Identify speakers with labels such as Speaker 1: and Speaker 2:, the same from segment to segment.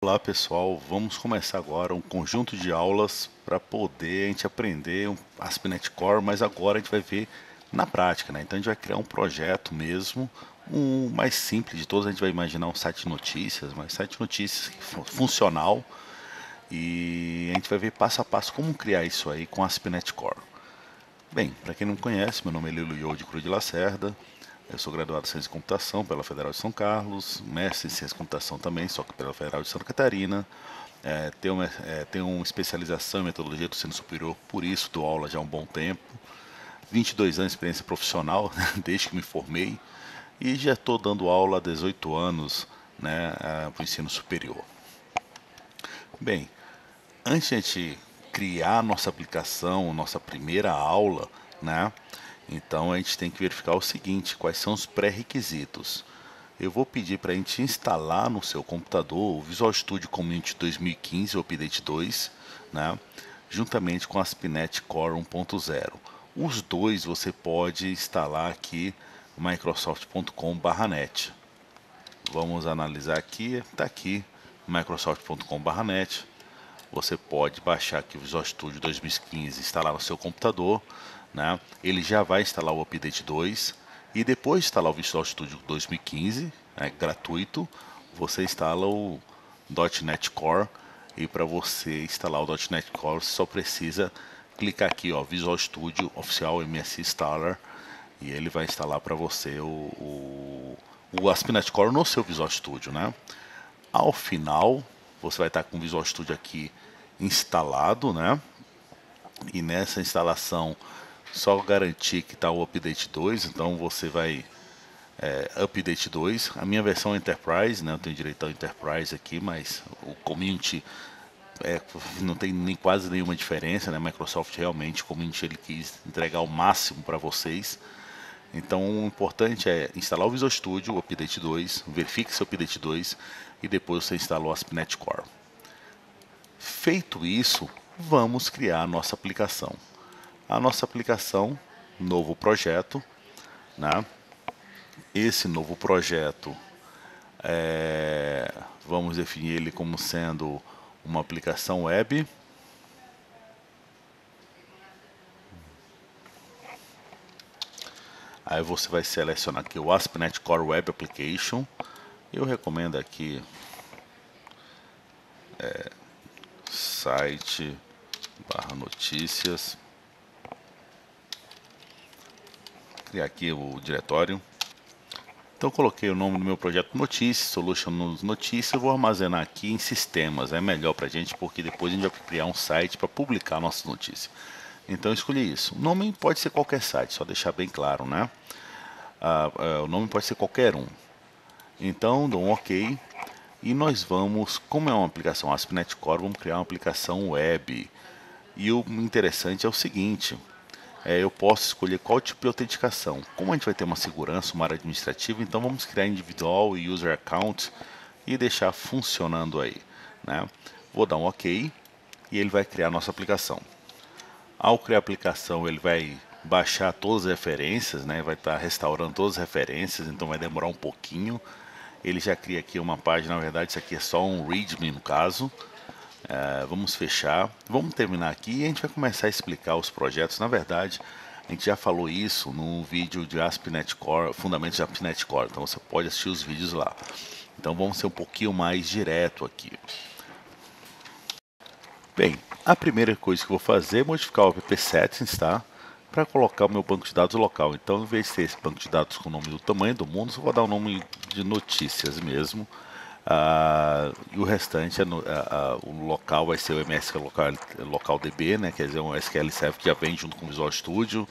Speaker 1: Olá pessoal, vamos começar agora um conjunto de aulas para poder a gente aprender ASP.NET Core, mas agora a gente vai ver na prática, né? Então a gente vai criar um projeto mesmo, um mais simples de todos. A gente vai imaginar um site de notícias, mas site de notícias funcional, e a gente vai ver passo a passo como criar isso aí com ASP.NET Core. Bem, para quem não conhece, meu nome é Lilo Yo de Cruz de Lacerda. Eu sou graduado em Ciência de Computação pela Federal de São Carlos, mestre em Ciência de Computação também, só que pela Federal de Santa Catarina. Tenho uma especialização em Metodologia do Ensino Superior, por isso dou aula já há um bom tempo. 22 anos de experiência profissional, desde que me formei, e já estou dando aula há 18 anos, né, para o ensino superior. Bem, antes de a gente criar a nossa aplicação, nossa primeira aula, né? Então a gente tem que verificar o seguinte: quais são os pré-requisitos. Eu vou pedir para a gente instalar no seu computador o Visual Studio Community 2015, o Update 2, né? Juntamente com a ASP.NET Core 1.0. Os dois você pode instalar aqui no microsoft.com/net. Vamos analisar aqui, está aqui, microsoft.com/net. Você pode baixar aqui o Visual Studio 2015 e instalar no seu computador, né? Ele já vai instalar o Update 2 e depois de instalar o Visual Studio 2015, gratuito, você instala o .NET Core. E para você instalar o .NET Core, você só precisa clicar aqui, ó, Visual Studio Oficial MSI Installer, e ele vai instalar para você o ASP.NET Core no seu Visual Studio, né? Ao final, você vai estar com o Visual Studio aqui instalado, né? E nessa instalação, só garantir que está o Update 2. Então você vai Update 2. A minha versão é Enterprise, né? Eu tenho direito ao Enterprise aqui, mas o Community não tem nem quase nenhuma diferença, né? Microsoft realmente, o Community, ele quis entregar o máximo para vocês. Então o importante é instalar o Visual Studio, o Update 2, verifique seu Update 2 e depois você instala o ASP.NET Core. Feito isso, vamos criar a nossa aplicação. A nossa aplicação, novo projeto, né? Esse novo projeto, vamos definir ele como sendo uma aplicação web. Aí você vai selecionar aqui o ASP.NET Core Web Application. Eu recomendo aqui site /notícias. Criar aqui o diretório. Então coloquei o nome do meu projeto Notícias, Solution Notícias. Eu vou armazenar aqui em sistemas, é melhor pra gente, porque depois a gente vai criar um site para publicar nossas notícias. Então eu escolhi isso. O nome pode ser qualquer site, só deixar bem claro, né? O nome pode ser qualquer um. Então dou um OK. E nós vamos, como é uma aplicação ASP.NET Core, vamos criar uma aplicação web. E o interessante é o seguinte: eu posso escolher qual tipo de autenticação. Como a gente vai ter uma segurança, uma área administrativa, então vamos criar individual e user account e deixar funcionando aí, né? Vou dar um OK e ele vai criar a nossa aplicação. Ao criar a aplicação, ele vai baixar todas as referências, né? Vai estar restaurando todas as referências, então vai demorar um pouquinho. Ele já cria aqui uma página, na verdade isso aqui é só um readme no caso. Vamos fechar, vamos terminar aqui e a gente vai começar a explicar os projetos. Na verdade, a gente já falou isso no vídeo de ASP.NET Core, Fundamentos de ASP.NET Core, então você pode assistir os vídeos lá. Então vamos ser um pouquinho mais direto aqui. Bem, a primeira coisa que eu vou fazer é modificar o app settings, tá? Para colocar o meu banco de dados local. Então, em vez de ter esse banco de dados com o nome do tamanho do mundo, eu vou dar o nome de notícias mesmo. E o restante, o local vai ser o MSK local DB, né? Quer dizer, um SQL Server que já vem junto com o Visual Studio.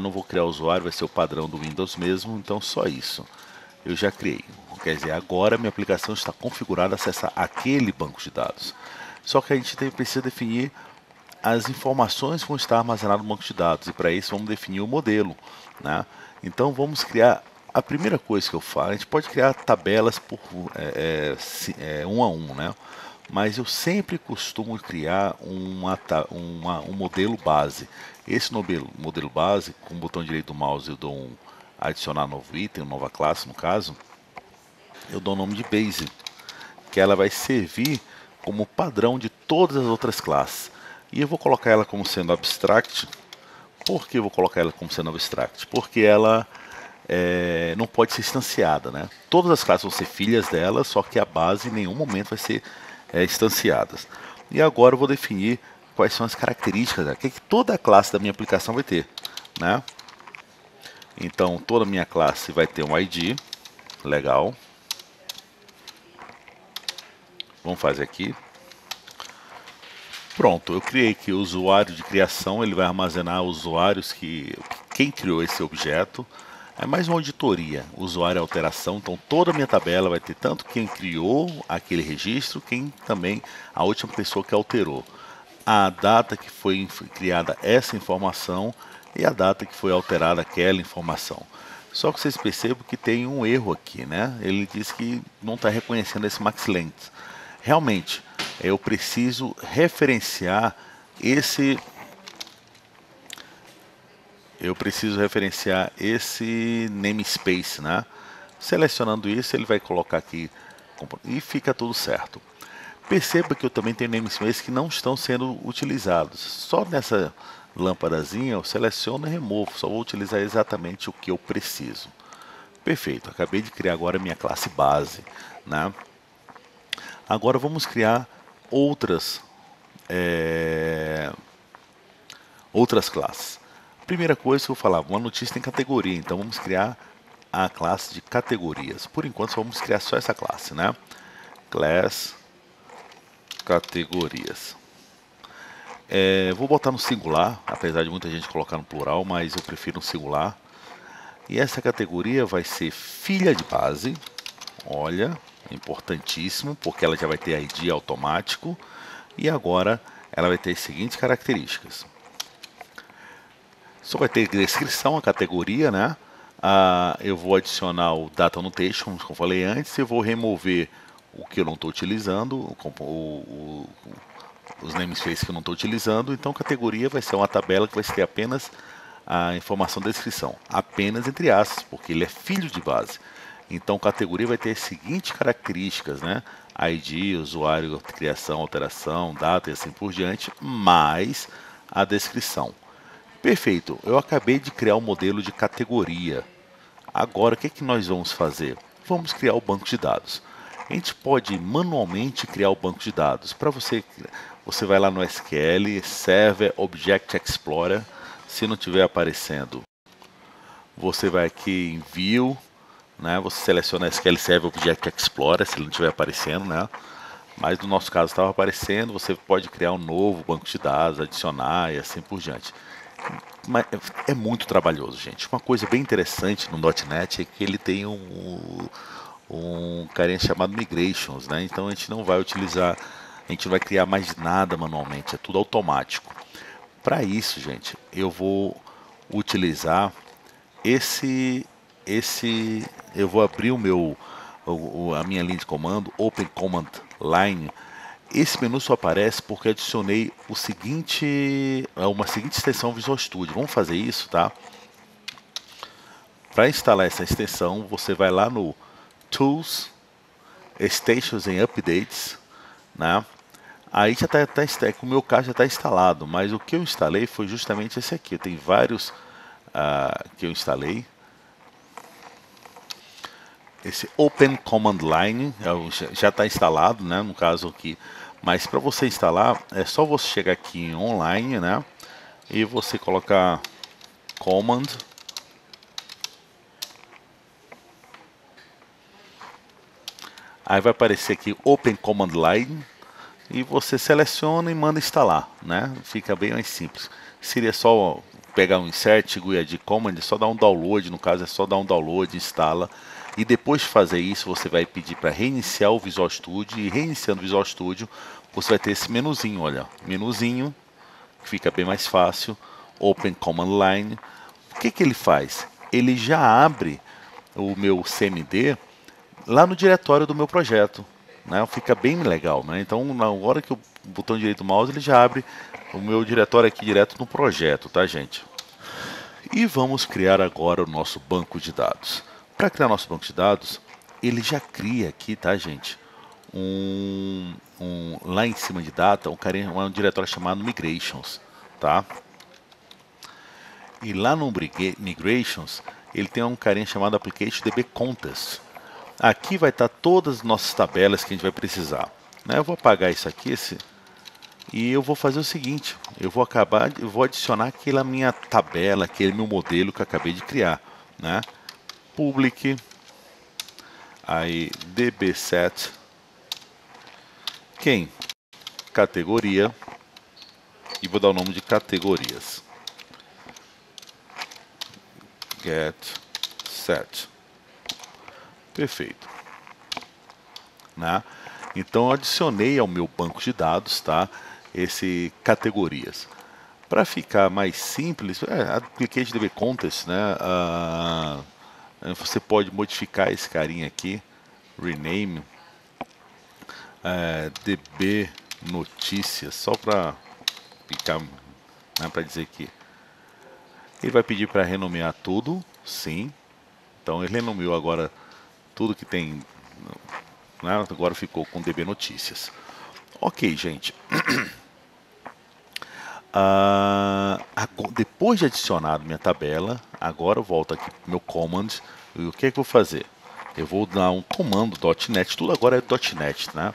Speaker 1: Não vou criar usuário, vai ser o padrão do Windows mesmo, então só isso. Eu já criei. Quer dizer, agora minha aplicação está configurada a acessar aquele banco de dados. Só que a gente precisa definir as informações que vão estar armazenadas no banco de dados, e para isso vamos definir o modelo, né? Então vamos criar. A primeira coisa que eu falo, a gente pode criar tabelas por um a um, né? Mas eu sempre costumo criar um modelo base. Esse modelo base, com o botão direito do mouse eu dou adicionar novo item, nova classe no caso, eu dou o nome de base, que ela vai servir como padrão de todas as outras classes. E eu vou colocar ela como sendo abstract. Por que eu vou colocar ela como sendo abstract? Porque ela não pode ser instanciada, né? Todas as classes vão ser filhas dela, só que a base em nenhum momento vai ser instanciada. E agora eu vou definir quais são as características dela, que toda a classe da minha aplicação vai ter, né? Então toda a minha classe vai ter um ID, legal. Vamos fazer aqui. Pronto, eu criei aqui o usuário de criação, ele vai armazenar usuários quem criou esse objeto. É mais uma auditoria, usuário e alteração, então toda a minha tabela vai ter tanto quem criou aquele registro, quem também, a última pessoa que alterou. A data que foi criada essa informação e a data que foi alterada aquela informação. Só que vocês percebam que tem um erro aqui, né? Ele diz que não está reconhecendo esse max length. Realmente, eu preciso referenciar esse namespace, né? Selecionando isso, ele vai colocar aqui e fica tudo certo. Perceba que eu também tenho namespaces que não estão sendo utilizados. Só nessa lâmpadazinha eu seleciono e removo. Só vou utilizar exatamente o que eu preciso. Perfeito, acabei de criar agora a minha classe base, né? Agora vamos criar outras classes. Primeira coisa que eu falava, uma notícia tem categoria, então vamos criar a classe de categorias. Por enquanto vamos criar só essa classe, né? Class categorias. Vou botar no singular, apesar de muita gente colocar no plural, mas eu prefiro no singular. E essa categoria vai ser filha de base. Olha, importantíssimo, porque ela já vai ter ID automático. E agora ela vai ter as seguintes características. Só vai ter descrição, a categoria, né? Eu vou adicionar o data annotation, como eu falei antes, eu vou remover o que eu não estou utilizando, os namespaces que eu não estou utilizando. Então, categoria vai ser uma tabela que vai ter apenas a informação da descrição, apenas entre aspas, porque ele é filho de base. Então, categoria vai ter as seguintes características, né? ID, usuário, criação, alteração, data e assim por diante, mais a descrição. Perfeito, eu acabei de criar um modelo de categoria. Agora, o que nós vamos fazer? Vamos criar o banco de dados. A gente pode manualmente criar o banco de dados. Para você vai lá no SQL, Server Object Explorer. Se não estiver aparecendo, você vai aqui em View, né? Você seleciona SQL Server Object Explorer, se ele não estiver aparecendo, né? Mas no nosso caso estava aparecendo. Você pode criar um novo banco de dados, adicionar e assim por diante. Mas é muito trabalhoso, gente. Uma coisa bem interessante no .NET é que ele tem um carinha chamado Migrations, né? Então a gente não vai utilizar, a gente não vai criar mais nada manualmente, é tudo automático. Para isso, gente, eu vou utilizar eu vou abrir a minha linha de comando, Open Command Line. Esse menu só aparece porque adicionei uma seguinte extensão Visual Studio. Vamos fazer isso, tá? Para instalar essa extensão, você vai lá no Tools, Extensions and Updates, né? Aí já o meu caso já está instalado, mas o que eu instalei foi justamente esse aqui. Tem vários que eu instalei. Esse Open Command Line já está instalado, né? No caso aqui. Mas para você instalar, é só você chegar aqui em online, né? E você colocar Command. Aí vai aparecer aqui Open Command Line. E você seleciona e manda instalar, né? Fica bem mais simples. Seria só pegar um insert, GUID Command, só dar um download, no caso é só dar um download, instala. E depois de fazer isso, você vai pedir para reiniciar o Visual Studio. E reiniciando o Visual Studio, você vai ter esse menuzinho, olha. Menuzinho, que fica bem mais fácil. Open Command Line. O que ele faz? Ele já abre o meu CMD lá no diretório do meu projeto, né? Fica bem legal, né? Então, na hora que o botão direito do mouse, ele já abre o meu diretório aqui direto no projeto, tá, gente? E vamos criar agora o nosso banco de dados. Para criar nosso banco de dados, ele já cria aqui, tá, gente? lá em cima de data, um diretório chamado migrations, tá? E lá no migrations, ele tem um carinha chamado application DB contest. Aqui vai estar todas as nossas tabelas que a gente vai precisar, né? Eu vou apagar isso aqui, e eu vou fazer o seguinte, eu vou adicionar aquela minha tabela, aquele meu modelo que eu acabei de criar, né? Public, aí dbset, quem? Categoria, e vou dar o nome de categorias. Get set. Perfeito. Né? Então eu adicionei ao meu banco de dados, tá? Esse categorias. Para ficar mais simples, application DB contest, né? Você pode modificar esse carinha aqui, rename, DB notícias, só para ficar, né, para dizer que ele vai pedir para renomear tudo, sim. Então ele renomeou agora tudo que tem, né, agora ficou com DB notícias. Ok, gente. Depois de adicionado minha tabela, agora eu volto aqui para o meu command. E o que é que eu vou fazer? Eu vou dar um comando .NET, tudo agora é .NET, né?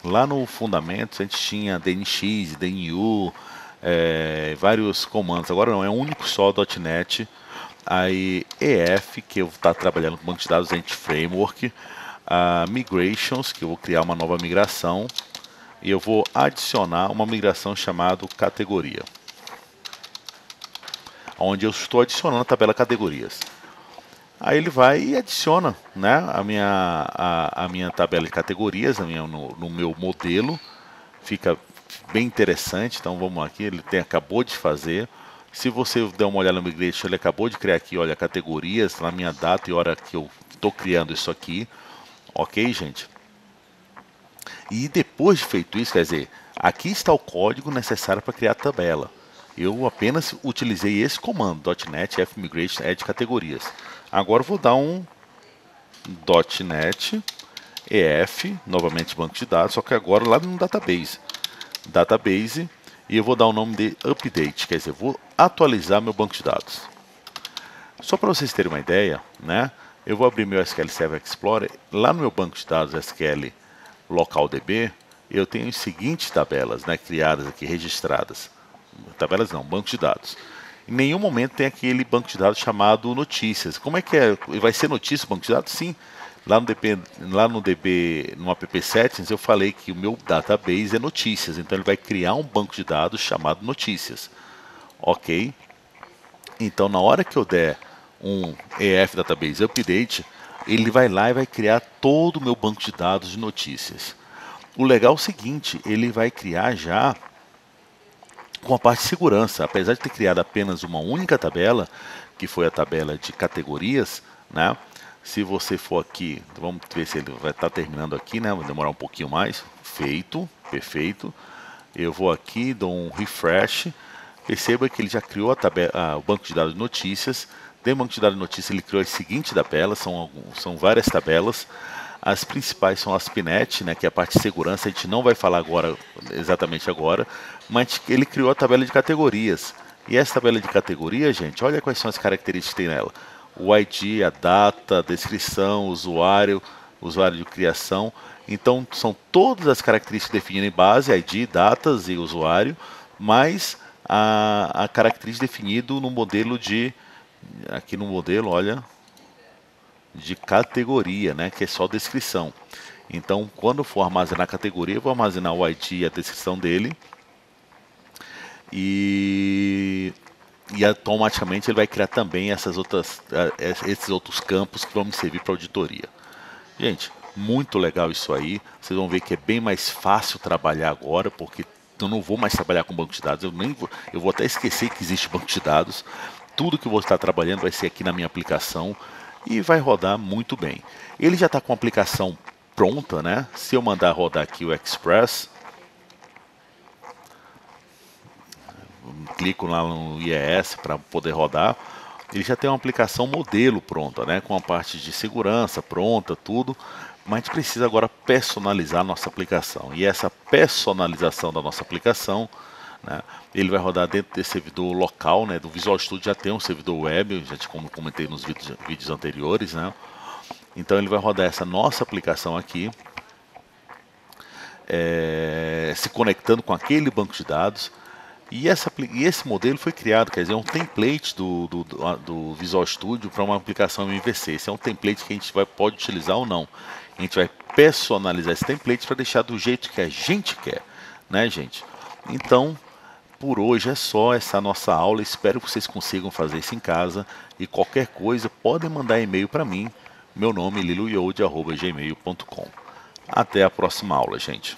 Speaker 1: Lá no Fundamentos a gente tinha DNX, DNU, vários comandos. Agora não, é um único só .NET. Aí EF, que eu vou estar trabalhando com banco de dados Entity Framework. Migrations, que eu vou criar uma nova migração. E eu vou adicionar uma migração chamada categoria, onde eu estou adicionando a tabela categorias. Aí ele vai e adiciona, né, a minha tabela de categorias, no meu modelo. Fica bem interessante. Então vamos aqui, acabou de fazer. Se você der uma olhada no Migration, ele acabou de criar aqui, olha, categorias, na minha data e hora que eu estou criando isso aqui. Ok, gente? E depois de feito isso, quer dizer, aqui está o código necessário para criar a tabela. Eu apenas utilizei esse comando, .NET fmigration add categorias. Agora eu vou dar um .NET EF, novamente banco de dados, só que agora lá no database, e eu vou dar o nome de update, quer dizer, vou atualizar meu banco de dados. Só para vocês terem uma ideia, né? Eu vou abrir meu SQL Server Explorer, lá no meu banco de dados SQL LocalDB, eu tenho as seguintes tabelas, né, criadas aqui, registradas. Tabelas não, banco de dados. Em nenhum momento tem aquele banco de dados chamado notícias. Como é que é? Vai ser notícia o banco de dados? Sim. Lá no DB, no app settings, eu falei que o meu database é notícias. Então ele vai criar um banco de dados chamado notícias. Ok? Então na hora que eu der um EF Database Update, ele vai lá e vai criar todo o meu banco de dados de notícias. O legal é o seguinte, ele vai criar já com a parte de segurança. Apesar de ter criado apenas uma única tabela, que foi a tabela de categorias, né? Se você for aqui, vamos ver se ele vai estar terminando aqui, né? Vai demorar um pouquinho mais. Feito, perfeito. Eu vou aqui, dou um refresh. Perceba que ele já criou o banco de dados de notícias. Dentro do banco de dados de notícias ele criou as seguintes tabelas, são várias tabelas. As principais são as PNET, né, que é a parte de segurança, a gente não vai falar agora, exatamente agora, mas ele criou a tabela de categorias. E essa tabela de categorias, gente, olha quais são as características que tem nela. O ID, a data, a descrição, usuário de criação. Então, são todas as características definidas em base, ID, datas e usuário, mais a característica definida no modelo aqui no modelo, olha, de categoria, né, que é só descrição. Então, quando for armazenar a categoria, eu vou armazenar o ID e a descrição dele. E automaticamente ele vai criar também esses outros campos que vão me servir para auditoria. Gente, muito legal isso aí. Vocês vão ver que é bem mais fácil trabalhar agora, porque eu não vou mais trabalhar com banco de dados. Eu vou até esquecer que existe banco de dados. Tudo que eu vou estar trabalhando vai ser aqui na minha aplicação e vai rodar muito bem. Ele já está com a aplicação pronta, né? Se eu mandar rodar aqui o Express, clico lá no IES para poder rodar, ele já tem uma aplicação modelo pronta, né? Com a parte de segurança pronta, tudo. Mas a gente precisa agora personalizar a nossa aplicação. E essa personalização da nossa aplicação, né, ele vai rodar dentro desse servidor local, né, do Visual Studio já tem um servidor web, já como comentei nos vídeos anteriores, né. Então ele vai rodar essa nossa aplicação aqui, se conectando com aquele banco de dados. E esse modelo foi criado, quer dizer, é um template do Visual Studio para uma aplicação MVC. Esse é um template que a gente pode utilizar ou não. A gente vai personalizar esse template para deixar do jeito que a gente quer, né, gente? Então, por hoje é só essa nossa aula. Espero que vocês consigam fazer isso em casa. E qualquer coisa, podem mandar e-mail para mim. Meu nome é liloyode@gmail.com. Até a próxima aula, gente.